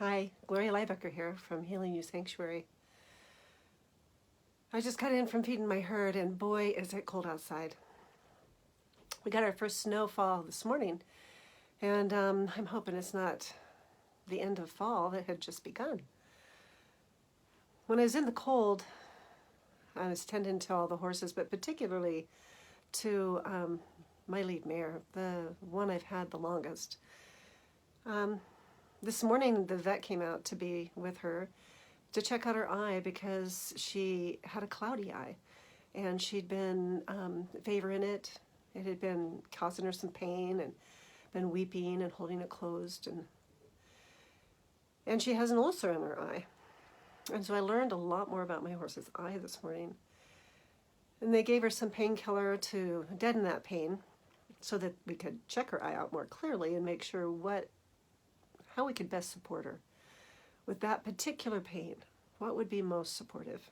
Hi, Gloria Liebecker here from Healing You Sanctuary. I just got in from feeding my herd, and boy, is it cold outside. We got our first snowfall this morning, and I'm hoping it's not the end of fall that had just begun. When I was in the cold, I was tending to all the horses, but particularly to my lead mare, the one I've had the longest. This morning, the vet came out to be with her to check out her eye because she had a cloudy eye, and she'd been favoring it. It had been causing her some pain and been weeping and holding it closed, and she has an ulcer in her eye. And so I learned a lot more about my horse's eye this morning. And they gave her some painkiller to deaden that pain so that we could check her eye out more clearly and make sure how we could best support her with that particular pain. What would be most supportive?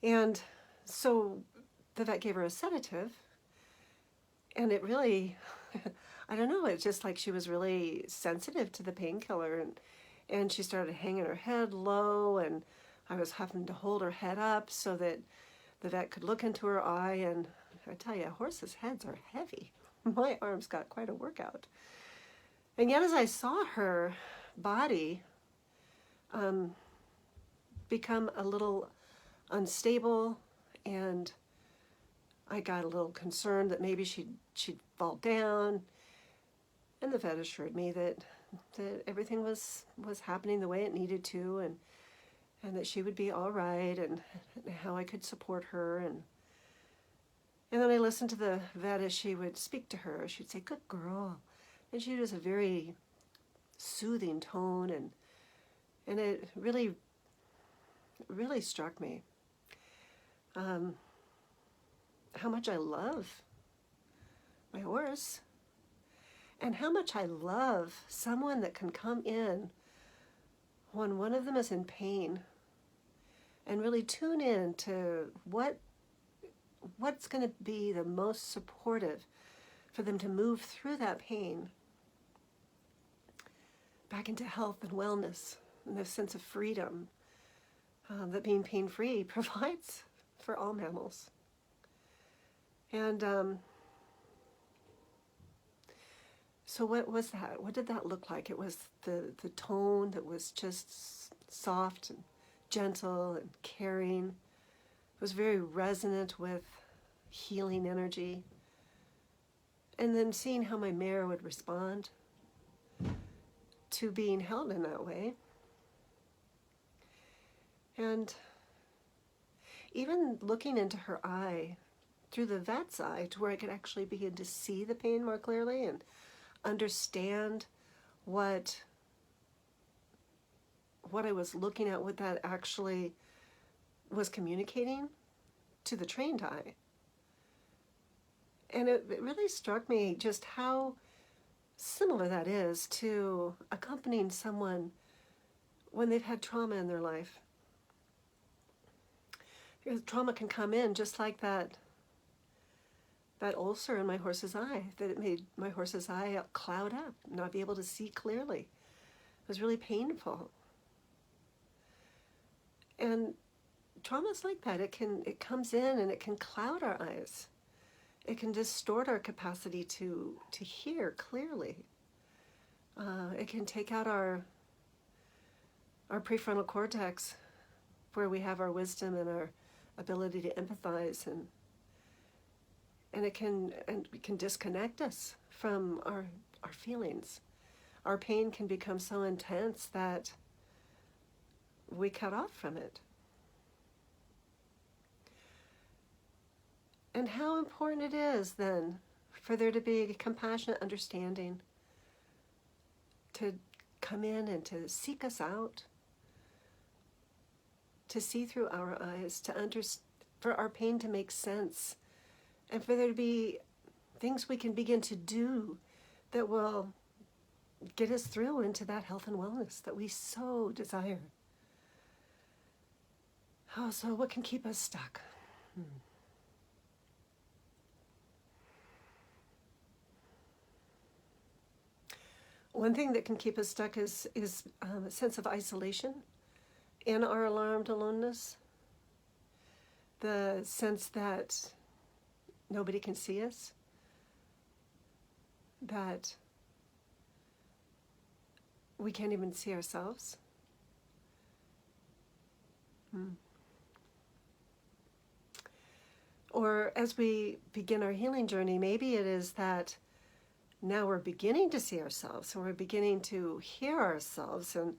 And so the vet gave her a sedative, and it really, I don't know, it's just like she was really sensitive to the painkiller, and she started hanging her head low, and I was having to hold her head up so that the vet could look into her eye. And I tell you, horses' heads are heavy. My arms got quite a workout. And yet as I saw her body become a little unstable, and I got a little concerned that maybe she'd fall down, and the vet assured me that everything was happening the way it needed to, and that she would be all right, and how I could support her. And then I listened to the vet as she would speak to her. She'd say, "Good girl." And she was a very soothing tone, and it really, really struck me how much I love my horse, and how much I love someone that can come in when one of them is in pain and really tune in to what's going to be the most supportive for them to move through that pain back into health and wellness and the sense of freedom that being pain-free provides for all mammals. And so what was that? What did that look like? It was the tone that was just soft and gentle and caring. It was very resonant with healing energy. And then seeing how my mare would respond to being held in that way. And even looking into her eye through the vet's eye to where I could actually begin to see the pain more clearly and understand what I was looking at, what that actually was communicating to the trained eye. And it really struck me just how similar that is to accompanying someone when they've had trauma in their life. Because trauma can come in just like that ulcer in my horse's eye, that it made my horse's eye cloud up, not be able to see clearly. It was really painful. And trauma's like that. It comes in and it can cloud our eyes. It can distort our capacity to hear clearly. It can take out our prefrontal cortex, where we have our wisdom and our ability to empathize, and it can disconnect us from our feelings. Our pain can become so intense that we cut off from it. And how important it is then for there to be compassionate understanding to come in and to seek us out, to see through our eyes, for our pain to make sense, and for there to be things we can begin to do that will get us through into that health and wellness that we so desire. Oh, so what can keep us stuck? One thing that can keep us stuck is a sense of isolation in our alarmed aloneness. The sense that nobody can see us, that we can't even see ourselves. Or as we begin our healing journey, maybe it is that now we're beginning to see ourselves and we're beginning to hear ourselves, and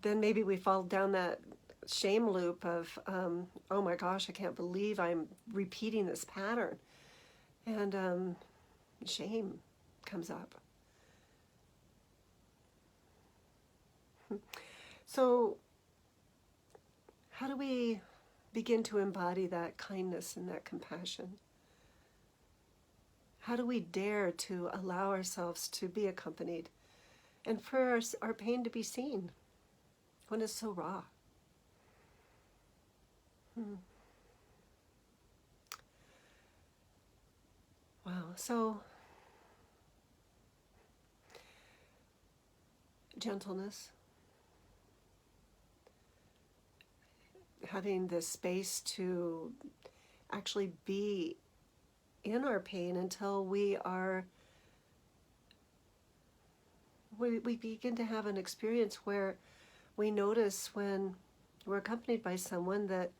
then maybe we fall down that shame loop of, oh my gosh, I can't believe I'm repeating this pattern. And shame comes up. So how do we begin to embody that kindness and that compassion? How do we dare to allow ourselves to be accompanied and for our pain to be seen when it's so raw? Wow. So gentleness, having the space to actually be in our pain until we begin to have an experience where we notice when we're accompanied by someone that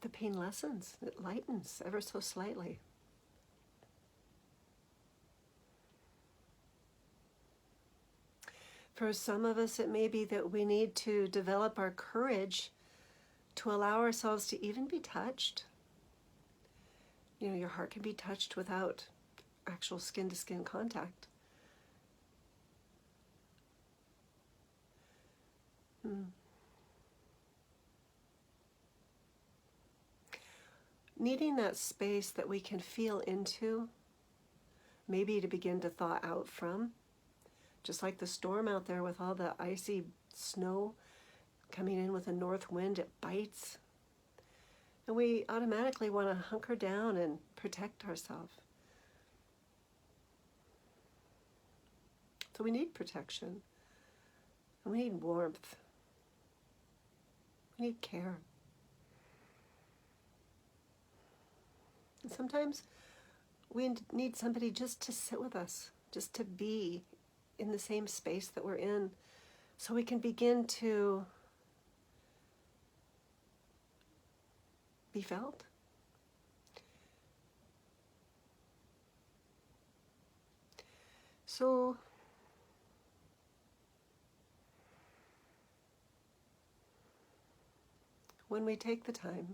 the pain lessens, it lightens ever so slightly. For some of us, it may be that we need to develop our courage to allow ourselves to even be touched. You know, your heart can be touched without actual skin-to-skin contact. Needing that space that we can feel into, maybe to begin to thaw out from, just like the storm out there with all the icy snow coming in with a north wind, it bites. And we automatically want to hunker down and protect ourselves. So we need protection. And we need warmth. We need care. And sometimes we need somebody just to sit with us, just to be in the same space that we're in, so we can begin to be felt. So when we take the time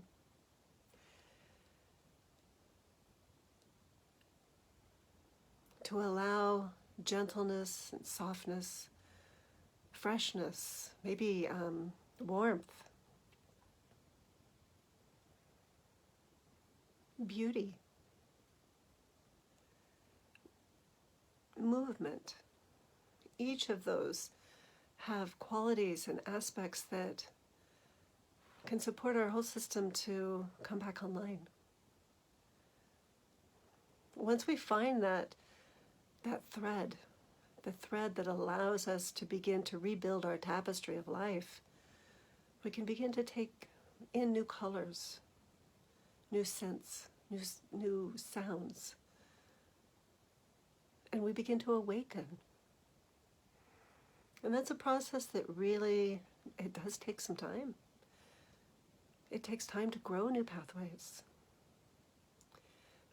to allow gentleness and softness, freshness, maybe warmth, beauty, movement, each of those have qualities and aspects that can support our whole system to come back online. Once we find that thread, the thread that allows us to begin to rebuild our tapestry of life, we can begin to take in new colors, new scents, new sounds, and we begin to awaken. And that's a process that really, it does take some time. It takes time to grow new pathways.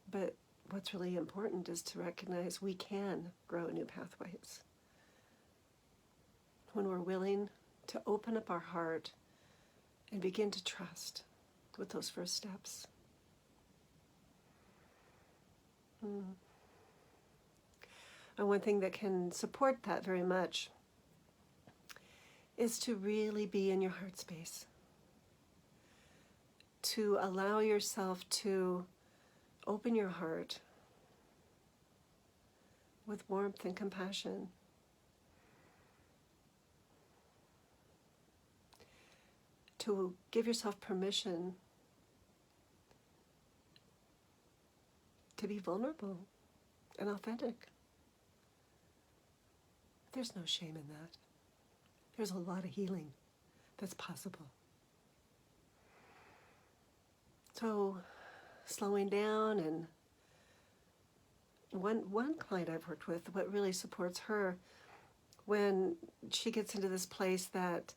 But what's really important is to recognize we can grow new pathways when we're willing to open up our heart and begin to trust with those first steps. And one thing that can support that very much is to really be in your heart space, to allow yourself to open your heart with warmth and compassion. To give yourself permission to be vulnerable and authentic. There's no shame in that. There's a lot of healing that's possible. So slowing down, and one client I've worked with, what really supports her when she gets into this place that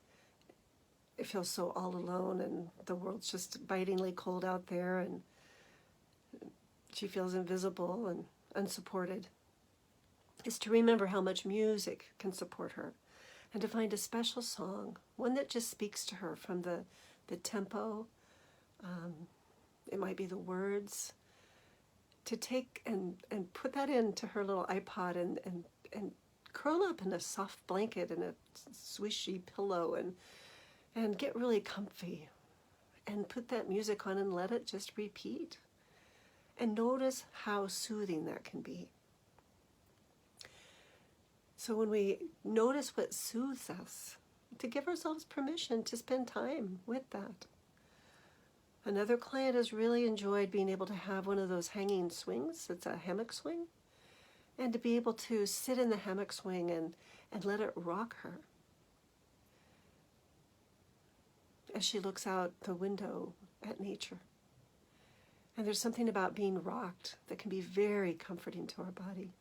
it feels so all alone and the world's just bitingly cold out there and she feels invisible and unsupported, is to remember how much music can support her and to find a special song, one that just speaks to her from the tempo. It might be the words, to take and put that into her little iPod and curl up in a soft blanket and a swishy pillow and get really comfy and put that music on and let it just repeat. And notice how soothing that can be. So when we notice what soothes us, to give ourselves permission to spend time with that. Another client has really enjoyed being able to have one of those hanging swings. It's a hammock swing. And to be able to sit in the hammock swing and let it rock her as she looks out the window at nature. And there's something about being rocked that can be very comforting to our body.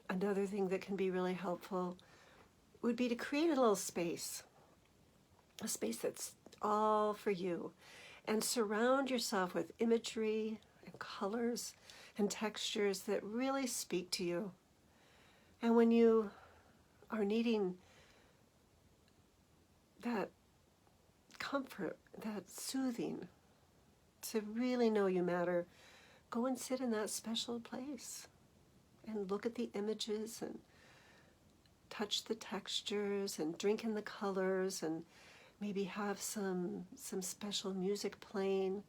Another thing that can be really helpful would be to create a little space, a space that's all for you, and surround yourself with imagery and colors and textures that really speak to you. And when you are needing that comfort, that soothing, to really know you matter, go and sit in that special place and look at the images and touch the textures and drink in the colors and maybe have some special music playing.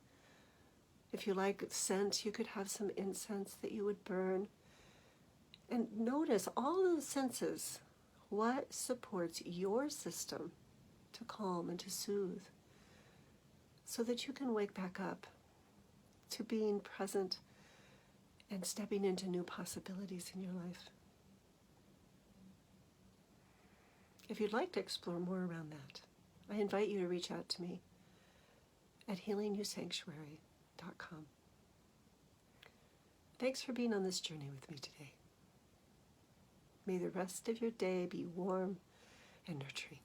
If you like scent, you could have some incense that you would burn. And notice all of the senses, what supports your system to calm and to soothe, so that you can wake back up to being present and stepping into new possibilities in your life. If you'd like to explore more around that, I invite you to reach out to me at healingyoursanctuary.com. Thanks for being on this journey with me today. May the rest of your day be warm and nurturing.